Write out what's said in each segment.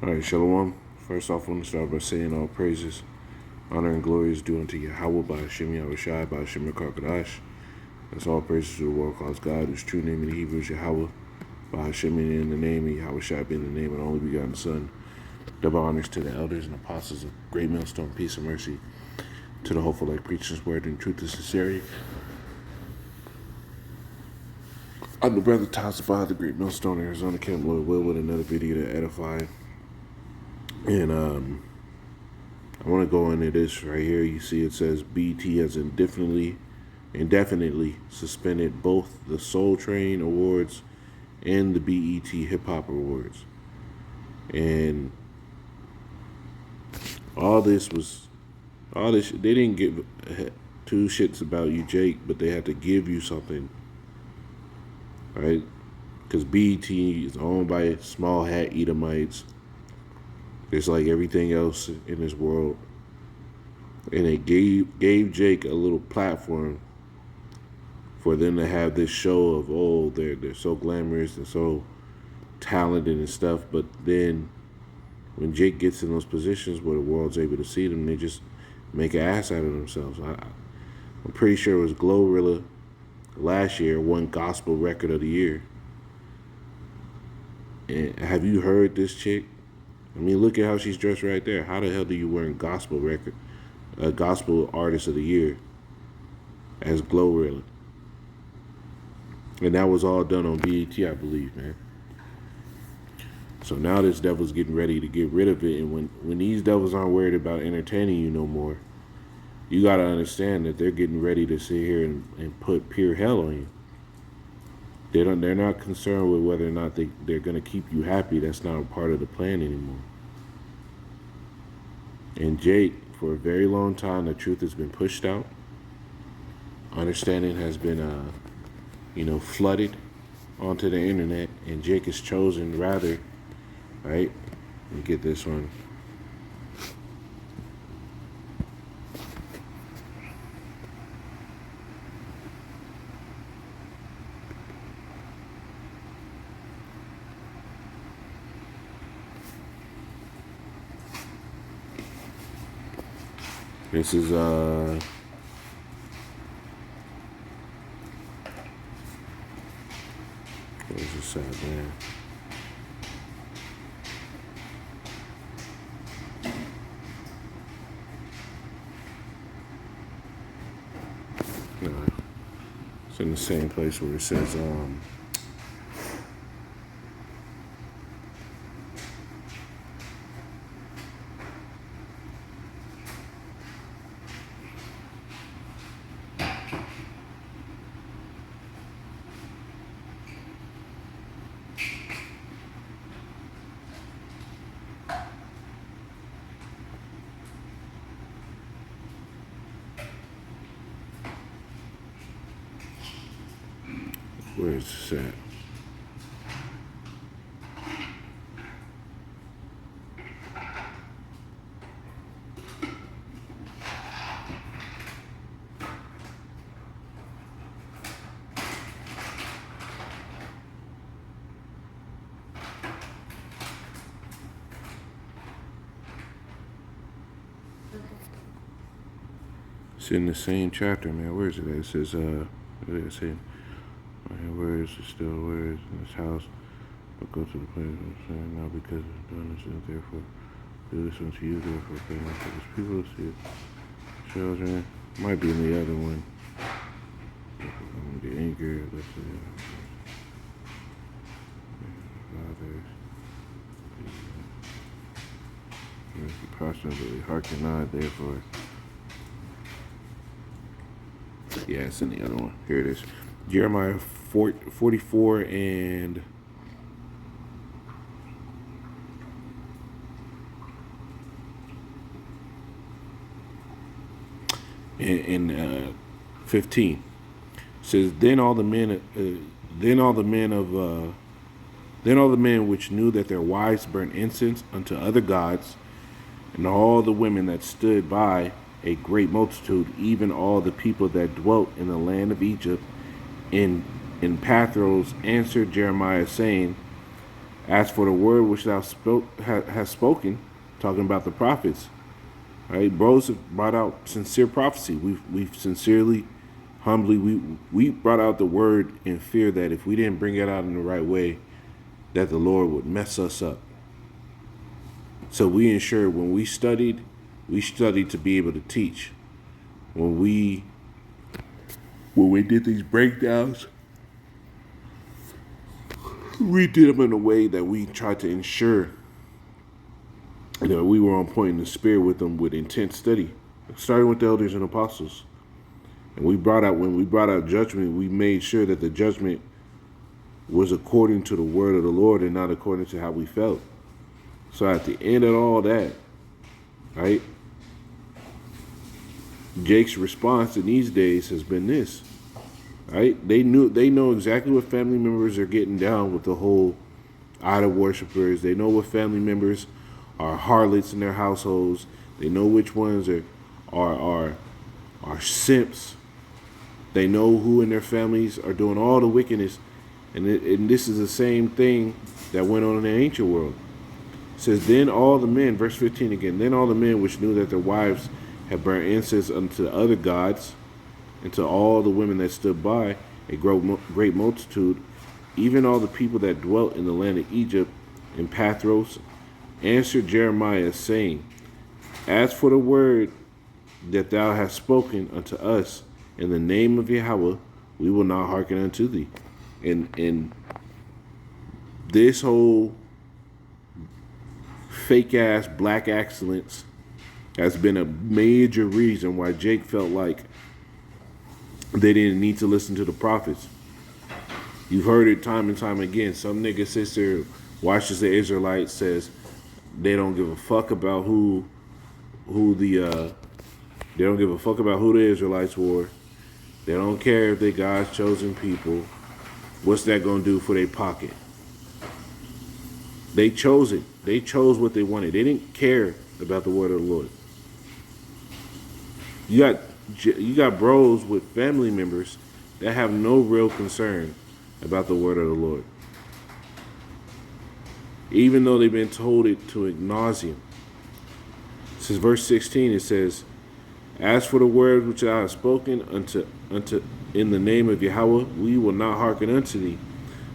All right, Shalom. First off, I want to start by saying all praises, honor, and glory is due unto Yahweh by Hashem Yahushai by Hashem Karkadash. That's all praises to the world cause God, whose true name in Hebrew is Yahweh, by Hashem in the name of Yahushai being the name of the only begotten Son. Double honors to the elders and apostles of Great Millstone, peace and mercy to the hopeful like preachers word in truth and sincerity. I'm the brother Tazafah, the Great Millstone, Arizona Camp Lord Will, with another video to edify. And I want to go into this right here. You see it says BET has indefinitely suspended both the Soul Train Awards and the BET Hip Hop Awards. And they didn't give two shits about you, Jake, but they had to give you something, right? Because BET is owned by small hat Edomites. It's like everything else in this world. And it gave Jake a little platform for them to have this show of, oh, they're so glamorous and so talented and stuff. But then when Jake gets in those positions where the world's able to see them, they just make an ass out of themselves. I'm pretty sure it was Glorilla last year won Gospel Record of the Year. And have you heard this chick? I mean, look at how she's dressed right there. How the hell do you win Gospel Artist of the Year as Glorilla? And that was all done on BET, I believe, man. So now this devil's getting ready to get rid of it. And when these devils aren't worried about entertaining you no more, you got to understand that they're getting ready to sit here and put pure hell on you. They're not concerned with whether or not they're going to keep you happy. That's not a part of the plan anymore. And Jake, for a very long time, the truth has been pushed out. Understanding has been, flooded onto the internet. And Jake has chosen rather, right? Let me get this one. This is where's this at, man? No, it's in the same place where it says where is this at? It's in the same chapter, man. Where is it at? It says, where is it still? Where is this house? But go to the place of saying now because it's done this, and therefore do this unto you, therefore pray not for this people to see it. Children, might be in the other one. The anger, let's say, fathers, approximately hearken not, therefore. Yeah, it's in the other one. Here it is. Jeremiah 44 and in 15 it says, then all the men which knew that their wives burnt incense unto other gods, and all the women that stood by, a great multitude, even all the people that dwelt in the land of Egypt, in Pathros, answered Jeremiah, saying, As for the word which thou hast spoken, talking about the prophets, right? Bros have brought out sincere prophecy. We've sincerely, humbly, we brought out the word in fear that if we didn't bring it out in the right way, that the Lord would mess us up. So we ensured when we studied to be able to teach. When we did these breakdowns, we did them in a way that we tried to ensure that we were on point in the spirit with them with intense study, starting with the elders and apostles. And when we brought out judgment, we made sure that the judgment was according to the word of the Lord and not according to how we felt. So at the end of all that, right, Jake's response in these days has been this, right? They know exactly what family members are getting down with the whole idol worshipers. They know what family members are harlots in their households. They know which ones are simps. They know who in their families are doing all the wickedness. And this is the same thing that went on in the ancient world. It says, then all the men, verse 15 again, then all the men which knew that their wives had burnt incense unto the other gods, and to all the women that stood by, a great multitude, even all the people that dwelt in the land of Egypt, in Pathros, answered Jeremiah, saying, as for the word that thou hast spoken unto us in the name of Yahweh, we will not hearken unto thee. And this whole fake ass black excellence has been a major reason why Jake felt like they didn't need to listen to the prophets. You've heard it time and time again. Some nigga sits there, watches the Israelites, says they don't give a fuck about who the Israelites were. They don't care if they God's chosen people. What's that gonna do for their pocket? They chose it. They chose what they wanted. They didn't care about the word of the Lord. You got bros with family members that have no real concern about the word of the Lord, even though they've been told it to ad nauseum. This is verse 16. It says, as for the word which I have spoken unto in the name of Yahweh, we will not hearken unto thee,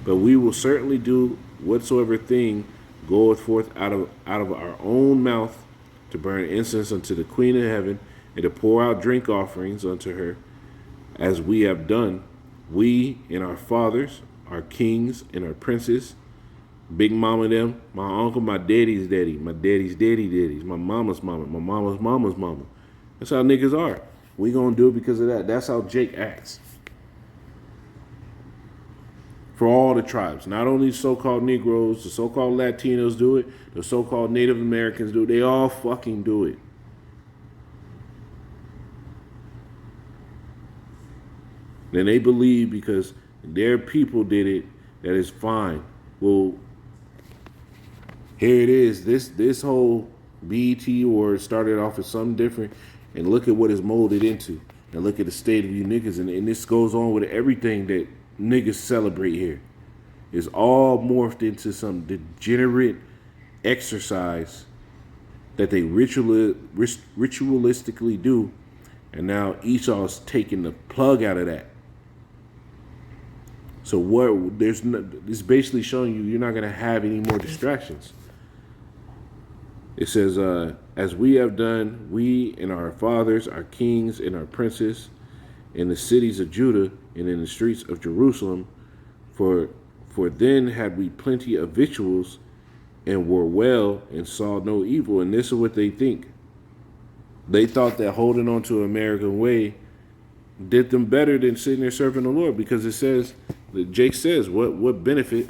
but we will certainly do whatsoever thing goeth forth out of our own mouth, to burn incense unto the Queen of heaven, and to pour out drink offerings unto her, as we have done, we and our fathers, our kings and our princes, big mama them, my uncle, my daddy's daddy, my daddy's daddy's, my mama's mama, my mama's mama's mama. That's how niggas are. We gonna do it because of that. That's how Jake acts. For all the tribes, not only so-called Negroes, the so-called Latinos do it, the so-called Native Americans do it. They all fucking do it. Then they believe because their people did it, that it's fine. Well, here it is. This whole BET award started off as something different, and look at what it's molded into. And look at the state of you niggas. And this goes on with everything that niggas celebrate here. It's all morphed into some degenerate exercise that they ritualistically do. And now Esau's taking the plug out of that. So it's basically showing you're not going to have any more distractions. It says, as we have done, we and our fathers, our kings and our princes, in the cities of Judah and in the streets of Jerusalem, for then had we plenty of victuals and were well and saw no evil. And this is what they think. They thought that holding on to American way did them better than sitting there serving the Lord, because it says, Jake says, what benefit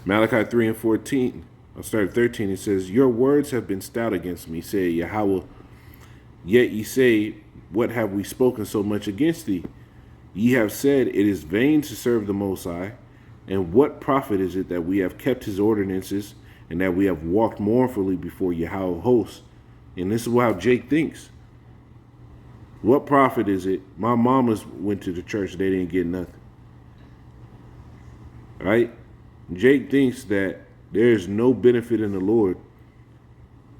Malachi 3 and 14, I'll start at 13. It says, your words have been stout against me, said Yahweh. Yet ye say, what have we spoken so much against thee? Ye have said, it is vain to serve the Most High. And what profit is it that we have kept his ordinances, and that we have walked mournfully before Yahweh hosts? And this is how Jake thinks. What profit is it? My mamas went to the church, they didn't get nothing. Right? Jake thinks that there's no benefit in the Lord,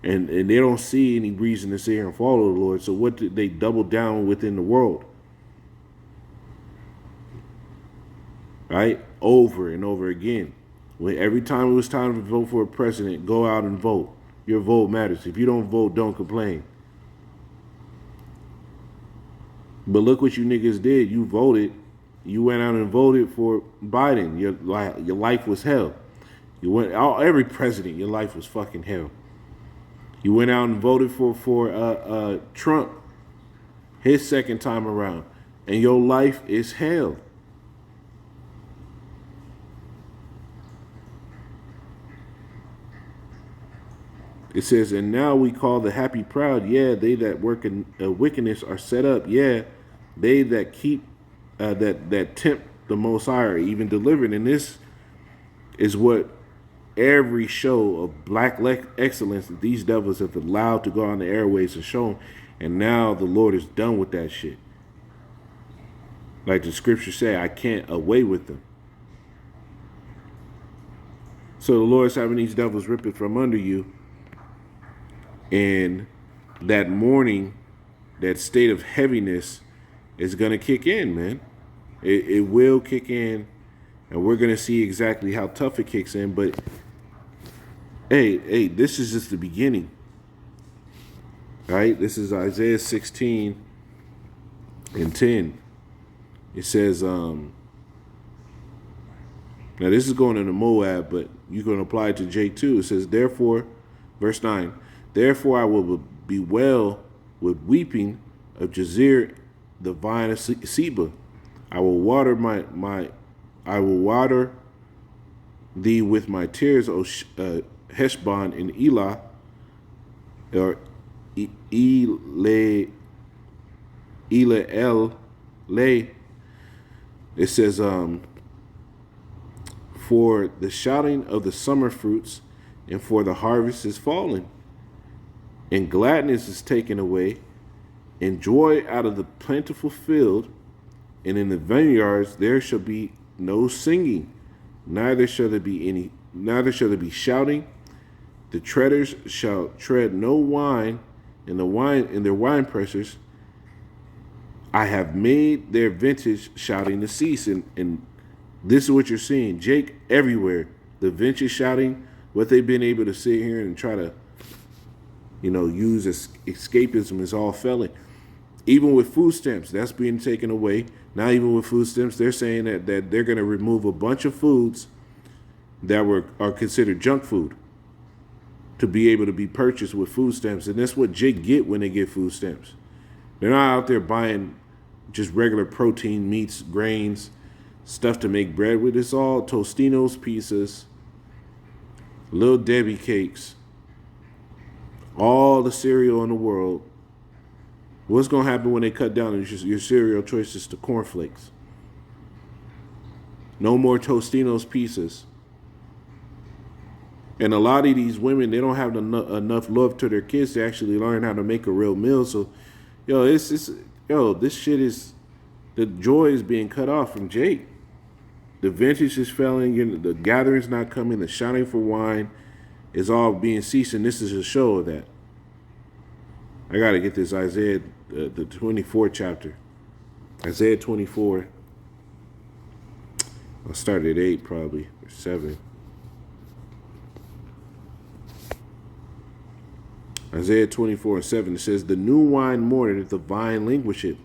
and they don't see any reason to sit here and follow the Lord. So what did they double down within the world? Right? Over and over again. When every time it was time to vote for a president, go out and vote. Your vote matters. If you don't vote, don't complain. But look what you niggas did. You voted. You went out and voted for Biden. Your life was hell. You went every president. Your life was fucking hell. You went out and voted for Trump, his second time around, and your life is hell. It says, and now we call the happy proud. Yeah, they that work in wickedness are set up. Yeah, they that keep that tempt the Most High are even delivered. And this is what every show of black excellence that these devils have allowed to go on the airways and shown. And now the Lord is done with that shit. Like the scriptures say, I can't away with them. So the Lord's having these devils rip it from under you. And that mourning, that state of heaviness is going to kick in, man. It will kick in, and we're going to see exactly how tough it kicks in. But, hey, this is just the beginning. Right? This is Isaiah 16 and 10. It says, now this is going into Moab, but you can apply it to Jake too. It says, therefore, verse 9, therefore I will bewail with weeping of Jazer, the vine of Seba. I will water I will water thee with my tears, O Heshbon and Elah, or Eleh. It says, for the shouting of the summer fruits, and for the harvest is fallen, and gladness is taken away, and joy out of the plentiful field, and in the vineyards there shall be no singing, neither shall there be shouting. The treaders shall tread no wine in their wine pressers. I have made their vintage shouting to cease. And this is what you're seeing. Jake everywhere. The vintage shouting, what they've been able to sit here and try to, use as escapism is all failing. Even with food stamps, that's being taken away. Now, even with food stamps, they're saying that they're going to remove a bunch of foods that are considered junk food to be able to be purchased with food stamps. And that's what Jake get when they get food stamps. They're not out there buying just regular protein, meats, grains, stuff to make bread with. It's all Tostinos pizzas, Little Debbie cakes, all the cereal in the world. What's going to happen when they cut down your cereal choices to cornflakes? No more Tostinos pizzas. And a lot of these women, they don't have enough love to their kids to actually learn how to make a real meal. So, this shit is, the joy is being cut off from Jake. The vintage is failing, the gathering's not coming, the shouting for wine is all being ceased, and this is a show of that. I got to get this Isaiah, the 24th chapter. Isaiah 24. I'll start at 8 probably, or 7. Isaiah 24 and 7, it says, the new wine mourneth, the vine languisheth.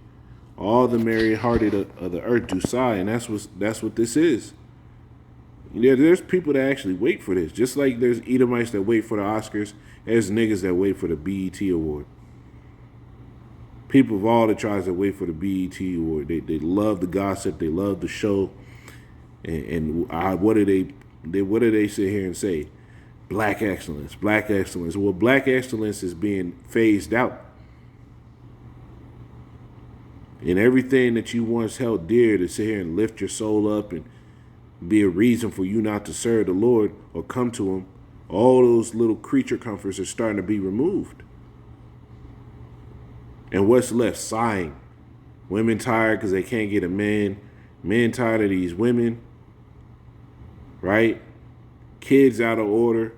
All the merry-hearted of the earth do sigh, and that's what this is. There's people that actually wait for this. Just like there's Edomites that wait for the Oscars, there's niggas that wait for the BET award. People of all the tribes that wait for the BET award. They love the gossip, they love the show, and what do they sit here and say? Black excellence, black excellence. Well, black excellence is being phased out. And everything that you once held dear to sit here and lift your soul up and be a reason for you not to serve the Lord or come to him, all those little creature comforts are starting to be removed. And what's left? Sighing. Women tired because they can't get a man. Men tired of these women. Right? Kids out of order.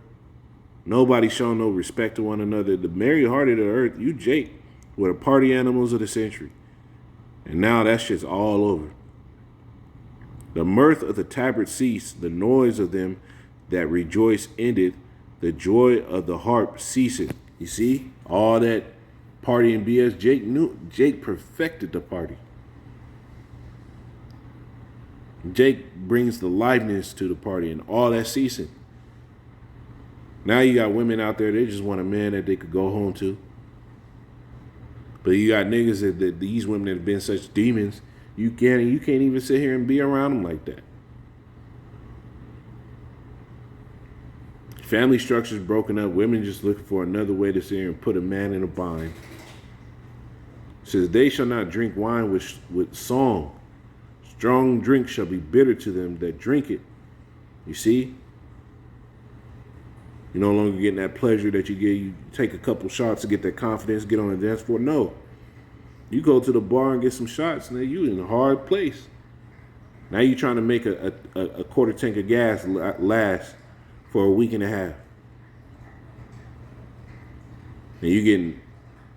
Nobody showing no respect to one another. The Mary Hardy of the earth, you Jake, were the party animals of the century. And now that shit's all over. The mirth of the tabret ceased, the noise of them that rejoice ended, the joy of the harp ceaseth. You see? All that party and BS, Jake perfected the party. Jake brings the liveliness to the party and all that ceasing. Now you got women out there, they just want a man that they could go home to. But you got niggas that these women that have been such demons, you can't even sit here and be around them like that. Family structures broken up, women just looking for another way to sit here and put a man in a bind. It says, they shall not drink wine with song. Strong drink shall be bitter to them that drink it. You see? You're no longer getting that pleasure that you get. You take a couple shots to get that confidence, get on the dance floor. No. You go to the bar and get some shots, and then you in a hard place. Now you're trying to make a quarter tank of gas last for a week and a half. And you're getting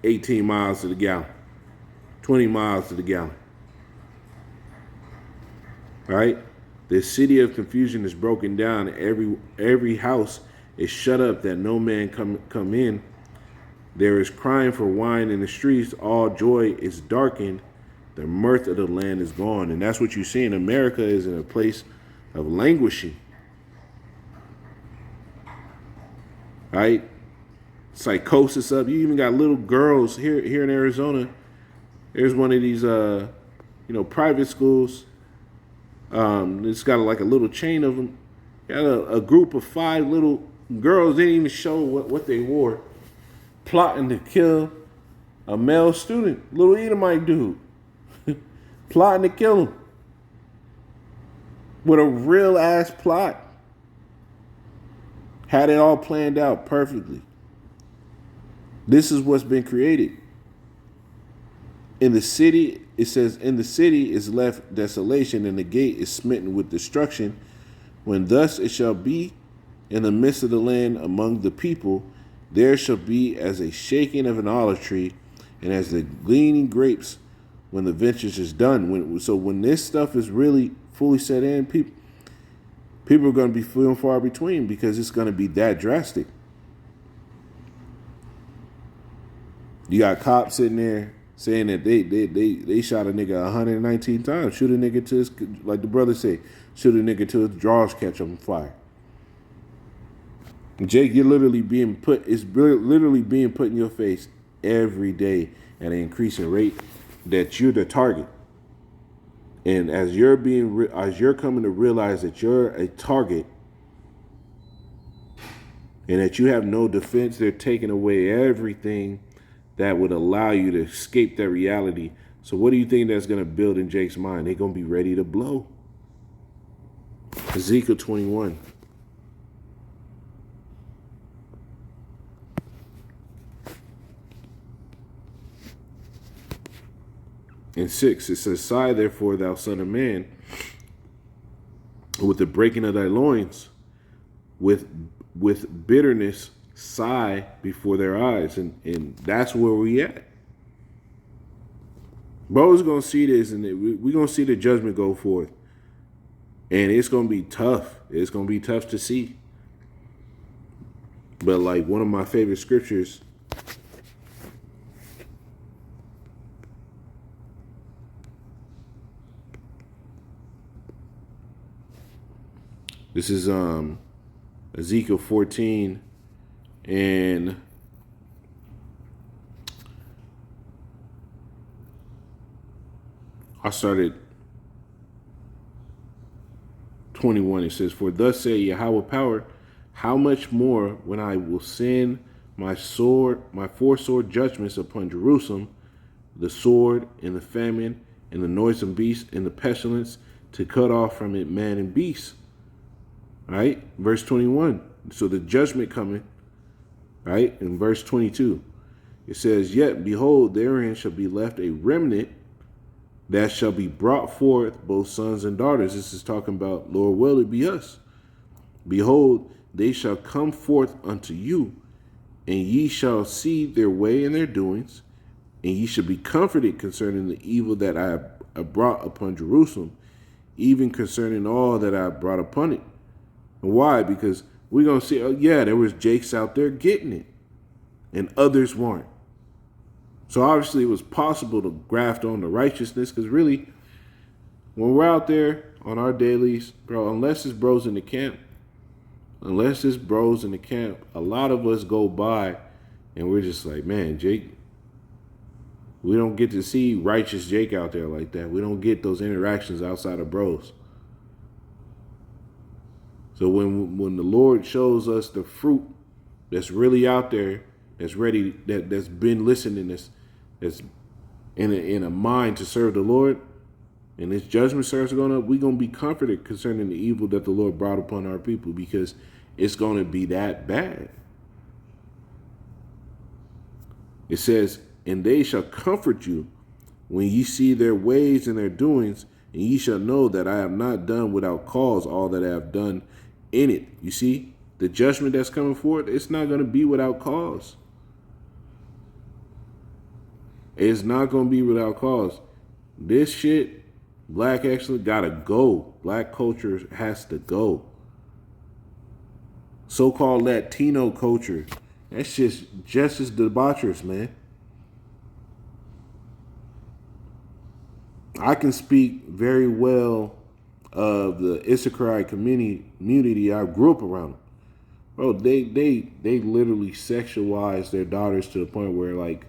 18 miles to the gallon, 20 miles to the gallon. All right? The city of confusion is broken down. Every house is shut up that no man come in. There is crying for wine in the streets. All joy is darkened. The mirth of the land is gone. And that's what you see in America, is in a place of languishing. Right? Psychosis up. You even got little girls here in Arizona. There's one of these private schools. It's got like a little chain of them. Got a group of 5 little girls. They didn't even show what they wore, plotting to kill a male student, little Edomite dude, plotting to kill him with a real ass plot. Had it all planned out perfectly. This is what's been created. In the city, it says, in the city is left desolation, and the gate is smitten with destruction. When thus it shall be in the midst of the land among the people, there shall be as a shaking of an olive tree, and as the gleaning grapes when the vintage is done. When this stuff is really fully set in, people are going to be few and far between, because it's going to be that drastic. You got cops sitting there saying that they shot a nigga 119 times. Shoot a nigga to his, like the brother say, shoot a nigga till his drawers catch on fire. Jake, you're literally being put in your face every day at an increasing rate that you're the target. And as you're coming to realize that you're a target and that you have no defense, they're taking away everything that would allow you to escape that reality. So what do you think that's going to build in Jake's mind? They're going to be ready to blow. Ezekiel 21. In 6, it says, sigh therefore, thou son of man, with the breaking of thy loins, with bitterness sigh before their eyes. And that's where we at. Bro's going to see this, and we're going to see the judgment go forth. And it's going to be tough. It's going to be tough to see. But like one of my favorite scriptures, this is Ezekiel 14, and I started 21. It says, for thus say Yahweh power, how much more when I will send my four sword judgments upon Jerusalem, the sword and the famine and the noisome beast and the pestilence, to cut off from it man and beast. Right? Verse 21. So the judgment coming, right? In verse 22. It says, yet behold, therein shall be left a remnant that shall be brought forth, both sons and daughters. This is talking about, Lord, will it be us? Behold, they shall come forth unto you, and ye shall see their way and their doings, and ye shall be comforted concerning the evil that I have brought upon Jerusalem, even concerning all that I have brought upon it. And why? Because we're going to see, oh, yeah, there was Jakes out there getting it, and others weren't. So obviously it was possible to graft on the righteousness, because really, when we're out there on our dailies, bro, unless it's bros in the camp, a lot of us go by and we're just like, man, Jake, we don't get to see righteous Jake out there like that. We don't get those interactions outside of bros. So when the Lord shows us the fruit that's really out there, that's ready, that's been listening, that's in a mind to serve the Lord, and this judgment starts going up, we're going to be comforted concerning the evil that the Lord brought upon our people, because it's going to be that bad. It says, and they shall comfort you when ye see their ways and their doings, and ye shall know that I have not done without cause all that I have done in it. You see, the judgment that's coming forth, it's not going to be without cause. It's not going to be without cause. This shit, black excellence, gotta go. Black culture has to go. So-called Latino culture, that's just as debaucherous, man. I can speak very well of the Issacharite community. I grew up around them. Bro, they literally sexualize their daughters to the point where, like,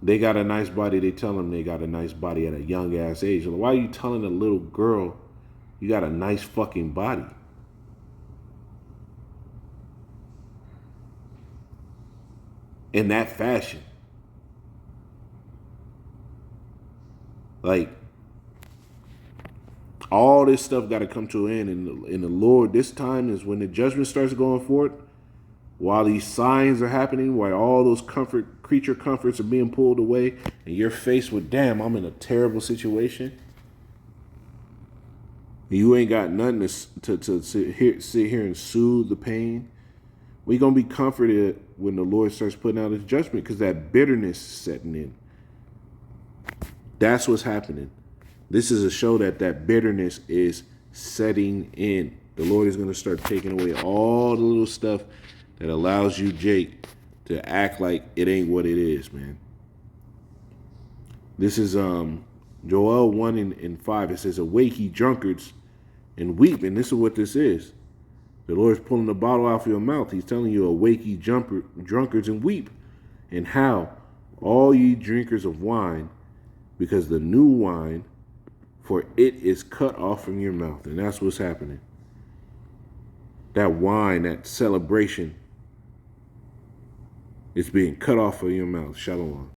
they got a nice body. They tell them they got a nice body at a young ass age. Why are you telling a little girl you got a nice fucking body? In that fashion. Like, all this stuff got to come to an end. And the Lord, this time is when the judgment starts going forth. While these signs are happening, while all those creature comforts are being pulled away, and you're faced with, damn, I'm in a terrible situation. You ain't got nothing to sit here and soothe the pain. We're going to be comforted when the Lord starts putting out his judgment, because that bitterness is setting in. That's what's happening. This is a show that bitterness is setting in. The Lord is going to start taking away all the little stuff that allows you, Jake, to act like it ain't what it is, man. This is Joel 1:5. It says, awake ye drunkards and weep. And this is what this is. The Lord's pulling the bottle out of your mouth. He's telling you, awake ye drunkards and weep. And how? All ye drinkers of wine, because the new wine, for it is cut off from your mouth. And that's what's happening. That wine, that celebration, is being cut off of your mouth. Shalom.